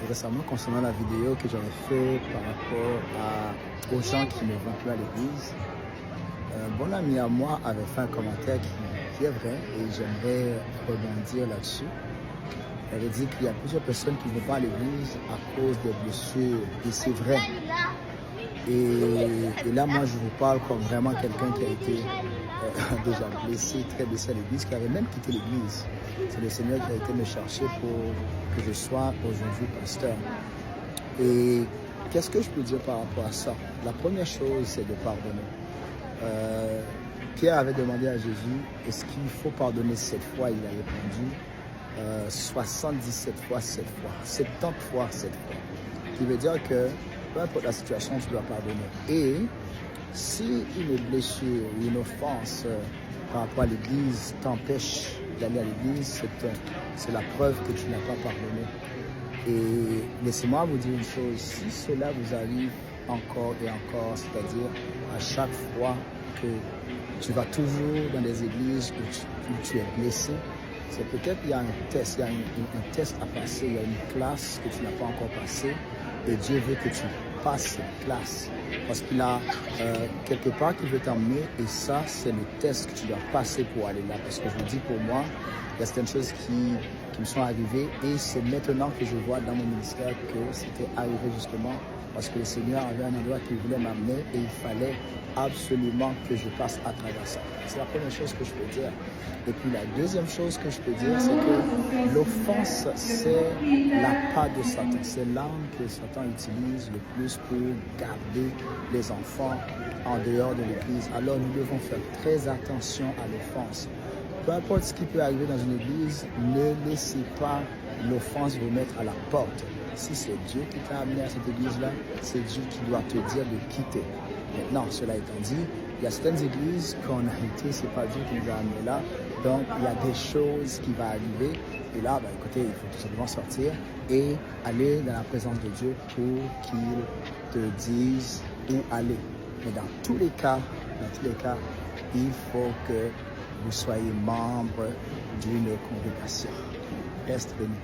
récemment concernant la vidéo que j'avais fait par rapport aux gens qui ne vont plus à l'église. Un bon ami à moi avait fait un commentaire qui est vrai et j'aimerais rebondir là-dessus. Elle a dit qu'il y a plusieurs personnes qui ne vont pas à l'église à cause des blessures, et c'est vrai. Et là, moi, je vous parle comme vraiment quelqu'un qui a été déjà blessé, très blessé à l'église, qui avait même quitté l'église. C'est le Seigneur qui a été me chercher pour que je sois aujourd'hui pasteur. Et qu'est-ce que je peux dire par rapport à ça? La première chose, c'est de pardonner. Pierre avait demandé à Jésus, est-ce qu'il faut pardonner 7 fois? Il a répondu 77 fois 7 fois, 70 fois 7 fois. Qui veut dire que peu importe la situation, tu dois pardonner. Et si une blessure ou une offense par rapport à l'église t'empêche d'aller à l'église, c'est la preuve que tu n'as pas pardonné. Et laissez-moi vous dire une chose, si cela vous arrive encore et encore, c'est-à-dire à chaque fois que tu vas toujours dans des églises où tu es blessé, c'est peut-être qu'il y a un test, il y a un test à passer, il y a une classe que tu n'as pas encore passée et Dieu veut que tu passes cette classe parce qu'il a quelque part qu'il veut t'emmener et ça c'est le test que tu dois passer pour aller là. Parce que je vous dis, pour moi, il y a certaines choses qui me sont arrivées et c'est maintenant que je vois dans mon ministère que c'était arrivé justement parce que le Seigneur avait un endroit qu'il voulait m'amener et il fallait absolument que je passe à travers ça. C'est la première chose que je peux dire. Et puis la deuxième chose que je peux dire, c'est que l'offense, c'est la part de Satan. C'est l'arme que Satan utilise le plus pour garder les enfants en dehors de l'église. Alors nous devons faire très attention à l'offense. Peu importe ce qui peut arriver dans une église, ne laissez pas l'offense vous mettre à la porte. Si c'est Dieu qui t'a amené à cette église-là, c'est Dieu qui doit te dire de quitter. Maintenant, cela étant dit, il y a certaines églises qu'on a été, c'est pas Dieu qui nous a amenés là. Donc, il y a des choses qui vont arriver. Et là, écoutez, il faut tout simplement sortir et aller dans la présence de Dieu pour qu'il te dise où aller. Mais dans tous les cas, il faut que vous soyez membre d'une congrégation. Reste béni.